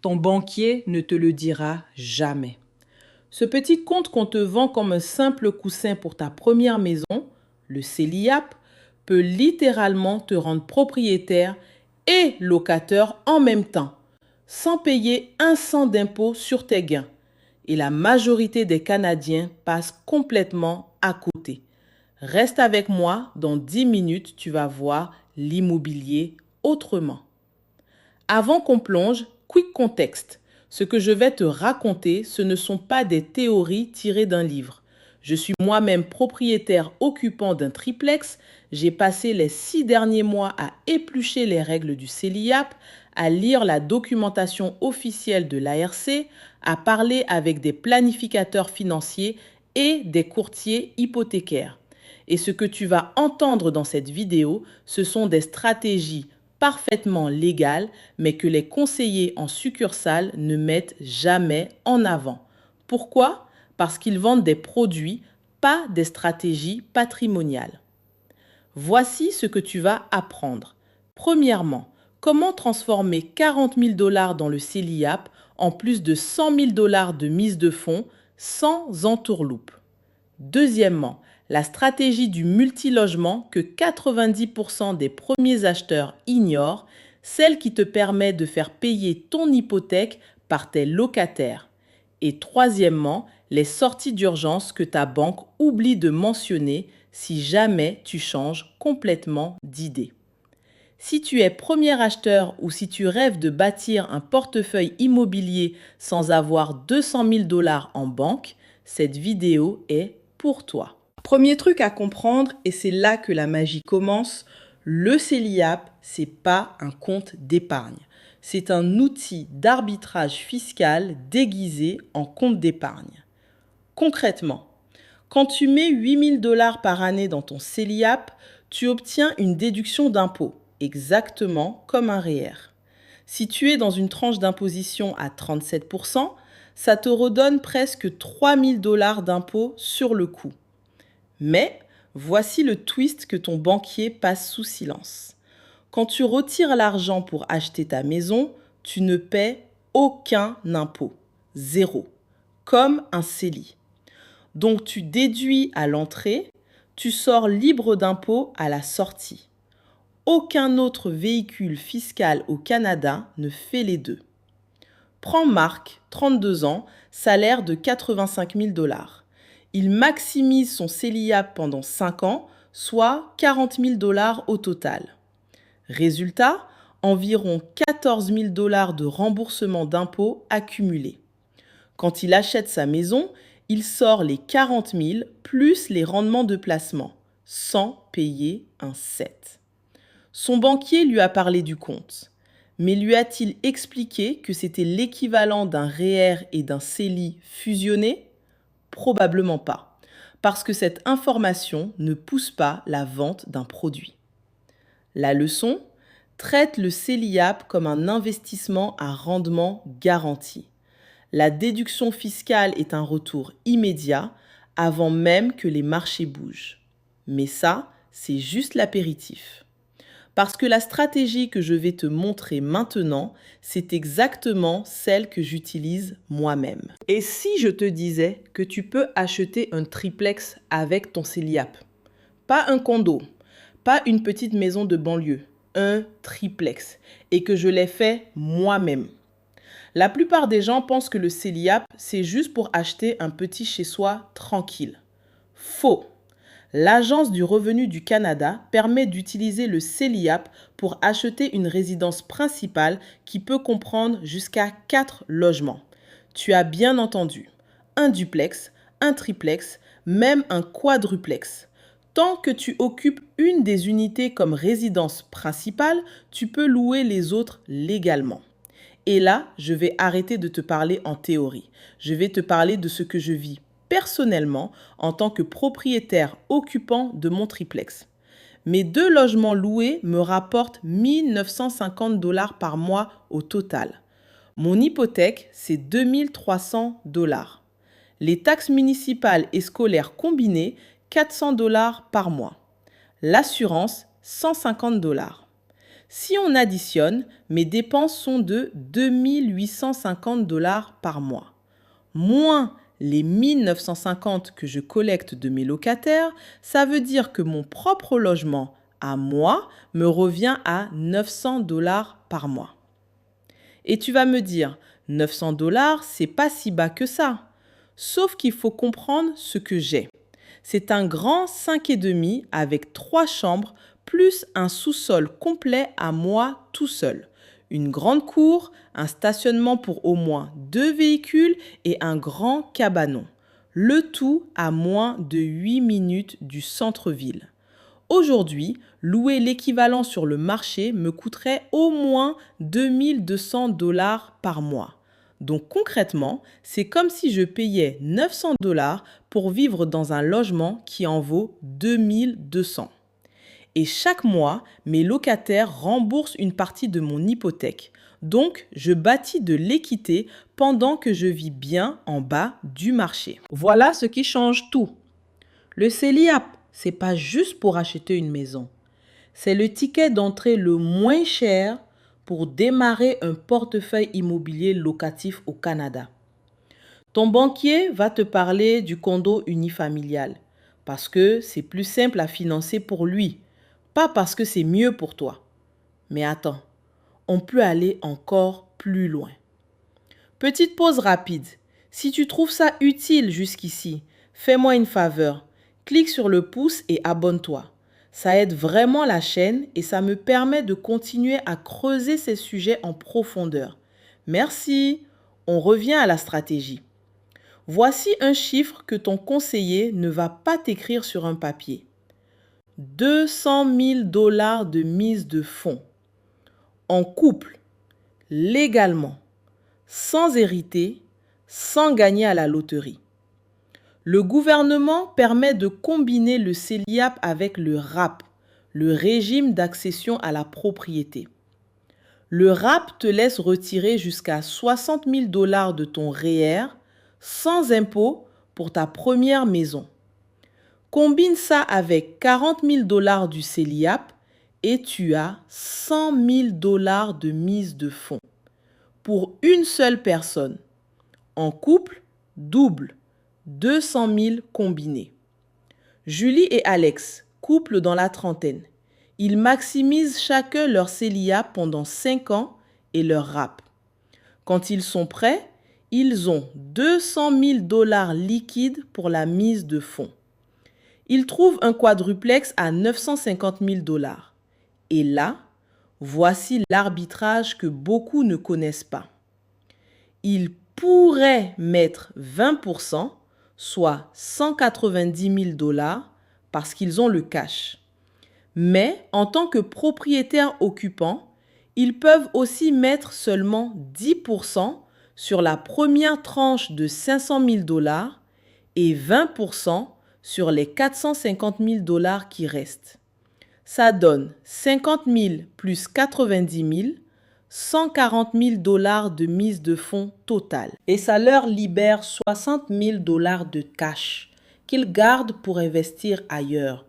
ton banquier ne te le dira jamais. Ce petit compte qu'on te vend comme un simple coussin pour ta première maison, le CELIAP, peut littéralement te rendre propriétaire et locataire en même temps, sans payer un cent d'impôt sur tes gains. Et la majorité des Canadiens passent complètement à côté. Reste avec moi, dans 10 minutes, tu vas voir l'immobilier autrement. Avant qu'on plonge, quick contexte. Ce que je vais te raconter, ce ne sont pas des théories tirées d'un livre. Je suis moi-même propriétaire occupant d'un triplex. J'ai passé les 6 derniers mois à éplucher les règles du CELIAP, à lire la documentation officielle de l'ARC, à parler avec des planificateurs financiers et des courtiers hypothécaires. Et ce que tu vas entendre dans cette vidéo, ce sont des stratégies parfaitement légales, mais que les conseillers en succursale ne mettent jamais en avant. Pourquoi? Parce qu'ils vendent des produits, pas des stratégies patrimoniales. Voici ce que tu vas apprendre. Premièrement, comment transformer 40 000 $ dans le CELIAP en plus de 100 000 $ de mise de fonds sans entourloupe. Deuxièmement, la stratégie du multilogement que 90% des premiers acheteurs ignorent, celle qui te permet de faire payer ton hypothèque par tes locataires. Et troisièmement, les sorties d'urgence que ta banque oublie de mentionner si jamais tu changes complètement d'idée. Si tu es premier acheteur ou si tu rêves de bâtir un portefeuille immobilier sans avoir 200 000 $ en banque, cette vidéo est pour toi. Premier truc à comprendre, et c'est là que la magie commence, le CELIAP, c'est pas un compte d'épargne. C'est un outil d'arbitrage fiscal déguisé en compte d'épargne. Concrètement, quand tu mets 8 000 $ par année dans ton CELIAP, tu obtiens une déduction d'impôt, exactement comme un REER. Si tu es dans une tranche d'imposition à 37%, ça te redonne presque 3 000 $ d'impôt sur le coup. Mais voici le twist que ton banquier passe sous silence. Quand tu retires l'argent pour acheter ta maison, tu ne paies aucun impôt. Zéro. Comme un CELI. Donc tu déduis à l'entrée, tu sors libre d'impôt à la sortie. Aucun autre véhicule fiscal au Canada ne fait les deux. Prends Marc, 32 ans, salaire de 85 000 $. Il maximise son CELIAP pendant 5 ans, soit 40 000 $ au total. Résultat, environ 14 000 $ de remboursement d'impôts accumulés. Quand il achète sa maison, il sort les 40 000 plus les rendements de placement, sans payer un cent. Son banquier lui a parlé du compte. Mais lui a-t-il expliqué que c'était l'équivalent d'un REER et d'un CELI fusionnés? Probablement pas, parce que cette information ne pousse pas la vente d'un produit. La leçon? Traite le CELIAP comme un investissement à rendement garanti. La déduction fiscale est un retour immédiat avant même que les marchés bougent. Mais ça, c'est juste l'apéritif. Parce que la stratégie que je vais te montrer maintenant, c'est exactement celle que j'utilise moi-même. Et si je te disais que tu peux acheter un triplex avec ton CELIAP? Pas un condo, pas une petite maison de banlieue, un triplex. Et que je l'ai fait moi-même. La plupart des gens pensent que le CELIAP, c'est juste pour acheter un petit chez-soi tranquille. Faux! L'Agence du revenu du Canada permet d'utiliser le CELIAP pour acheter une résidence principale qui peut comprendre jusqu'à 4 logements. Tu as bien entendu, un duplex, un triplex, même un quadruplex. Tant que tu occupes une des unités comme résidence principale, tu peux louer les autres légalement. Et là, je vais arrêter de te parler en théorie. Je vais te parler de ce que je vis personnellement en tant que propriétaire occupant de mon triplex. Mes 2 logements loués me rapportent 1 950 $ par mois au total. Mon hypothèque, c'est 2 300 $. Les taxes municipales et scolaires combinées, 400 $ par mois. L'assurance, 150 $. Si on additionne, mes dépenses sont de 2850 dollars par mois, moins les 1950 que je collecte de mes locataires, ça veut dire que mon propre logement à moi me revient à 900 dollars par mois. Et tu vas me dire, 900 dollars, c'est pas si bas que ça. Sauf qu'il faut comprendre ce que j'ai. C'est un grand 5,5 avec 3 chambres plus un sous-sol complet à moi tout seul. Une grande cour, un stationnement pour au moins 2 véhicules et un grand cabanon. Le tout à moins de 8 minutes du centre-ville. Aujourd'hui, louer l'équivalent sur le marché me coûterait au moins 2200 dollars par mois. Donc concrètement, c'est comme si je payais 900 dollars pour vivre dans un logement qui en vaut 2200. Et chaque mois, mes locataires remboursent une partie de mon hypothèque. Donc, je bâtis de l'équité pendant que je vis bien en bas du marché. Voilà ce qui change tout. Le CELIAP, c'est pas juste pour acheter une maison. C'est le ticket d'entrée le moins cher pour démarrer un portefeuille immobilier locatif au Canada. Ton banquier va te parler du condo unifamilial parce que c'est plus simple à financer pour lui, pas parce que c'est mieux pour toi. Mais attends, on peut aller encore plus loin. Petite pause rapide. Si tu trouves ça utile jusqu'ici, fais-moi une faveur. Clique sur le pouce et abonne-toi. Ça aide vraiment la chaîne et ça me permet de continuer à creuser ces sujets en profondeur. Merci. On revient à la stratégie. Voici un chiffre que ton conseiller ne va pas t'écrire sur un papier. 200 000 dollars de mise de fonds. En couple, légalement, sans hériter, sans gagner à la loterie. Le gouvernement permet de combiner le CELIAP avec le RAP, le régime d'accession à la propriété. Le RAP te laisse retirer jusqu'à 60 000 dollars de ton REER sans impôt pour ta première maison. Combine ça avec 40 000 dollars du CELIAP et tu as 100 000 dollars de mise de fonds pour une seule personne. En couple, double, 200 000 combinés. Julie et Alex, couple dans la trentaine. Ils maximisent chacun leur CELIAP pendant 5 ans et leur RAP. Quand ils sont prêts, ils ont 200 000 dollars liquides pour la mise de fonds. Ils trouvent un quadruplex à 950 000 dollars. Et là, voici l'arbitrage que beaucoup ne connaissent pas. Ils pourraient mettre 20%, soit 190 000 dollars, parce qu'ils ont le cash. Mais en tant que propriétaire occupant, ils peuvent aussi mettre seulement 10% sur la première tranche de 500 000 dollars et 20% sur les 450 000 dollars qui restent. Ça donne 50 000 plus 90 000, 140 000 dollars de mise de fonds totale. Et ça leur libère 60 000 dollars de cash qu'ils gardent pour investir ailleurs.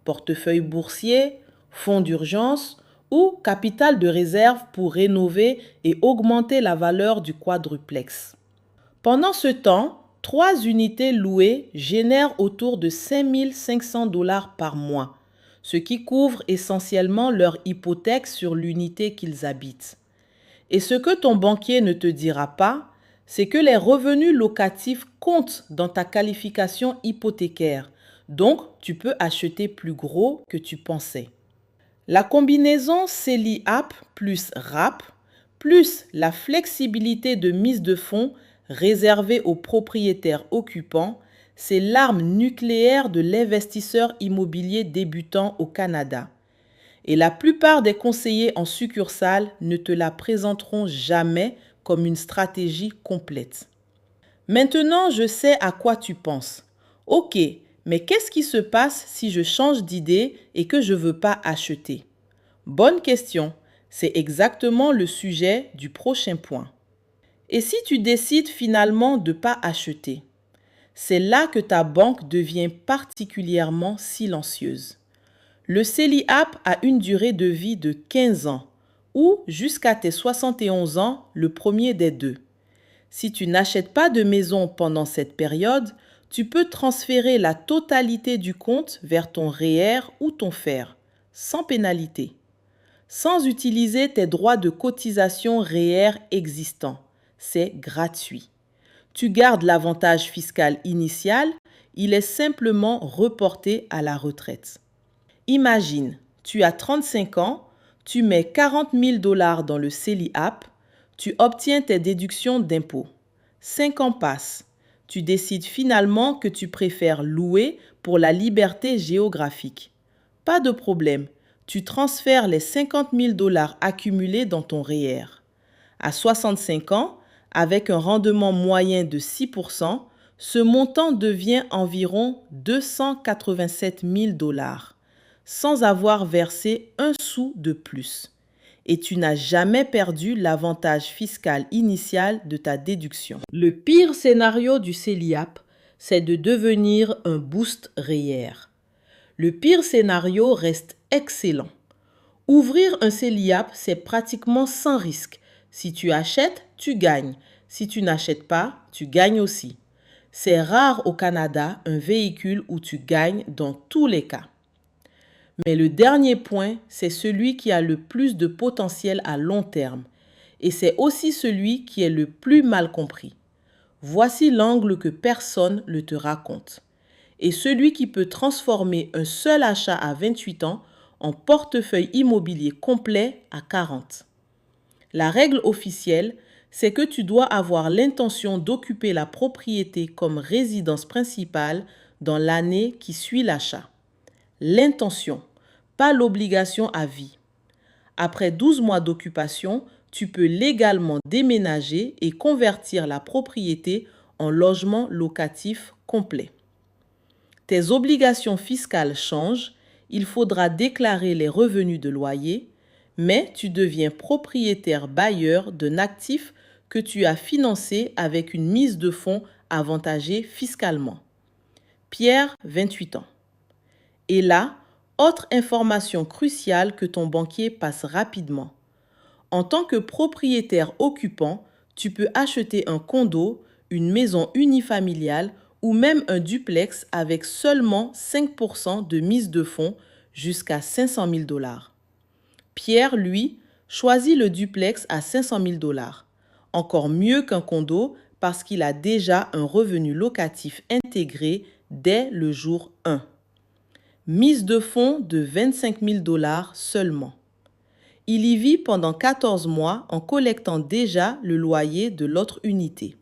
Portefeuille boursier, fonds d'urgence ou capital de réserve pour rénover et augmenter la valeur du quadruplex. Pendant ce temps, 3 unités louées génèrent autour de 5 500 dollars par mois, ce qui couvre essentiellement leur hypothèque sur l'unité qu'ils habitent. Et ce que ton banquier ne te dira pas, c'est que les revenus locatifs comptent dans ta qualification hypothécaire. Donc, tu peux acheter plus gros que tu pensais. La combinaison CELIAP plus RAP plus la flexibilité de mise de fonds réservée aux propriétaires occupants, c'est l'arme nucléaire de l'investisseur immobilier débutant au Canada. Et la plupart des conseillers en succursale ne te la présenteront jamais comme une stratégie complète. Maintenant, je sais à quoi tu penses. Ok, mais qu'est-ce qui se passe si je change d'idée et que je ne veux pas acheter? Bonne question, c'est exactement le sujet du prochain point. Et si tu décides finalement de ne pas acheter? C'est là que ta banque devient particulièrement silencieuse. Le CELI-AP a une durée de vie de 15 ans ou jusqu'à tes 71 ans, le premier des deux. Si tu n'achètes pas de maison pendant cette période, tu peux transférer la totalité du compte vers ton REER ou ton FER, sans pénalité, sans utiliser tes droits de cotisation REER existants. C'est gratuit. Tu gardes l'avantage fiscal initial, il est simplement reporté à la retraite. Imagine, tu as 35 ans, tu mets 40 000 $ dans le CELI-AP, tu obtiens tes déductions d'impôts. 5 ans passent. Tu décides finalement que tu préfères louer pour la liberté géographique. Pas de problème, tu transfères les 50 000 $ accumulés dans ton REER. À 65 ans, avec un rendement moyen de 6%, ce montant devient environ 287 000 $, sans avoir versé un sou de plus. Et tu n'as jamais perdu l'avantage fiscal initial de ta déduction. Le pire scénario du CELI-AP, c'est de devenir un boost REER. Le pire scénario reste excellent. Ouvrir un CELI-AP, c'est pratiquement sans risque. Si tu achètes, tu gagnes. Si tu n'achètes pas, tu gagnes aussi. C'est rare au Canada un véhicule où tu gagnes dans tous les cas. Mais le dernier point, c'est celui qui a le plus de potentiel à long terme. Et c'est aussi celui qui est le plus mal compris. Voici l'angle que personne ne te raconte. Et celui qui peut transformer un seul achat à 28 ans en portefeuille immobilier complet à 40. La règle officielle, c'est que tu dois avoir l'intention d'occuper la propriété comme résidence principale dans l'année qui suit l'achat. L'intention, pas l'obligation à vie. Après 12 mois d'occupation, tu peux légalement déménager et convertir la propriété en logement locatif complet. Tes obligations fiscales changent, il faudra déclarer les revenus de loyer, mais tu deviens propriétaire bailleur d'un actif que tu as financé avec une mise de fonds avantagée fiscalement. Pierre, 28 ans. Et là, autre information cruciale que ton banquier passe rapidement. En tant que propriétaire occupant, tu peux acheter un condo, une maison unifamiliale ou même un duplex avec seulement 5% de mise de fonds jusqu'à 500 000 $. Pierre, lui, choisit le duplex à 500 000 $. Encore mieux qu'un condo parce qu'il a déjà un revenu locatif intégré dès le jour 1. Mise de fonds de 25 000 $ seulement. Il y vit pendant 14 mois en collectant déjà le loyer de l'autre unité.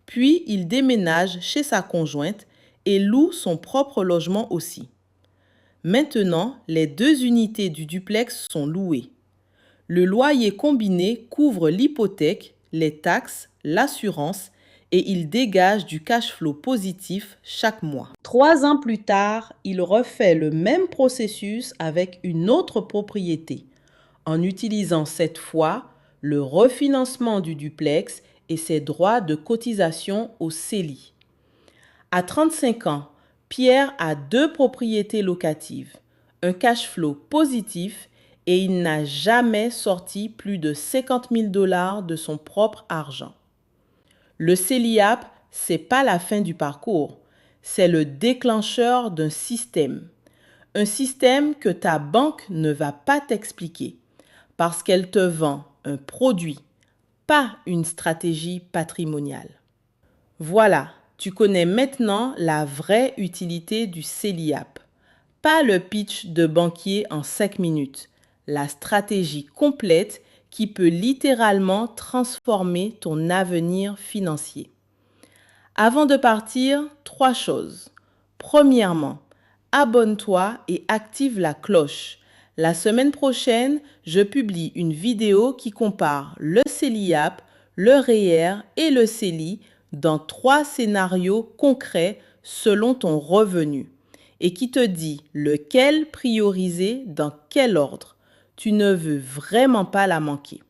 Puis il déménage chez sa conjointe et loue son propre logement aussi. Maintenant, les 2 unités du duplex sont louées. Le loyer combiné couvre l'hypothèque, les taxes, l'assurance et il dégage du cash flow positif chaque mois. 3 ans plus tard, il refait le même processus avec une autre propriété, en utilisant cette fois le refinancement du duplex et ses droits de cotisation au CELI. À 35 ans, Pierre a 2 propriétés locatives, un cash flow positif et il n'a jamais sorti plus de 50 000 $ de son propre argent. Le CELI-AP, c'est pas la fin du parcours, c'est le déclencheur d'un système. Un système que ta banque ne va pas t'expliquer parce qu'elle te vend un produit, pas une stratégie patrimoniale. Voilà, tu connais maintenant la vraie utilité du CELI-AP. Pas le pitch de banquier en 5 minutes, la stratégie complète qui peut littéralement transformer ton avenir financier. Avant de partir, 3 choses. Premièrement, abonne-toi et active la cloche. La semaine prochaine, je publie une vidéo qui compare le CELI-AP, le REER et le CELI dans 3 scénarios concrets selon ton revenu et qui te dit lequel prioriser dans quel ordre. Tu ne veux vraiment pas la manquer.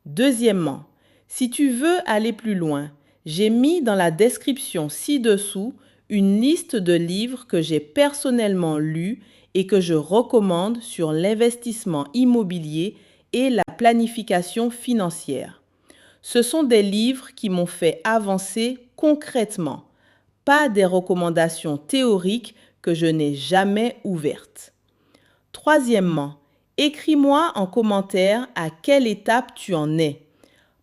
Deuxièmement, si tu veux aller plus loin, j'ai mis dans la description ci-dessous une liste de livres que j'ai personnellement lus et que je recommande sur l'investissement immobilier et la planification financière. Ce sont des livres qui m'ont fait avancer concrètement, pas des recommandations théoriques que je n'ai jamais ouvertes. Troisièmement, écris-moi en commentaire à quelle étape tu en es.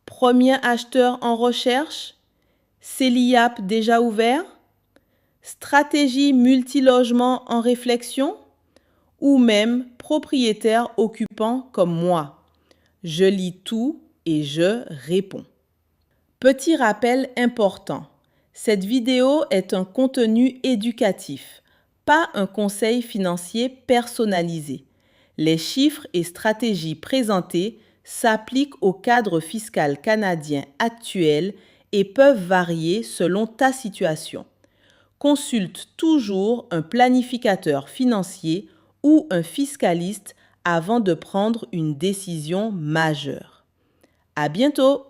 Premier acheteur en recherche? CELIAP déjà ouvert? Stratégie multilogement en réflexion? Ou même propriétaire occupant comme moi? Je lis tout et je réponds. Petit rappel important. Cette vidéo est un contenu éducatif, pas un conseil financier personnalisé. Les chiffres et stratégies présentées s'appliquent au cadre fiscal canadien actuel et peuvent varier selon ta situation. Consulte toujours un planificateur financier ou un fiscaliste avant de prendre une décision majeure. À bientôt!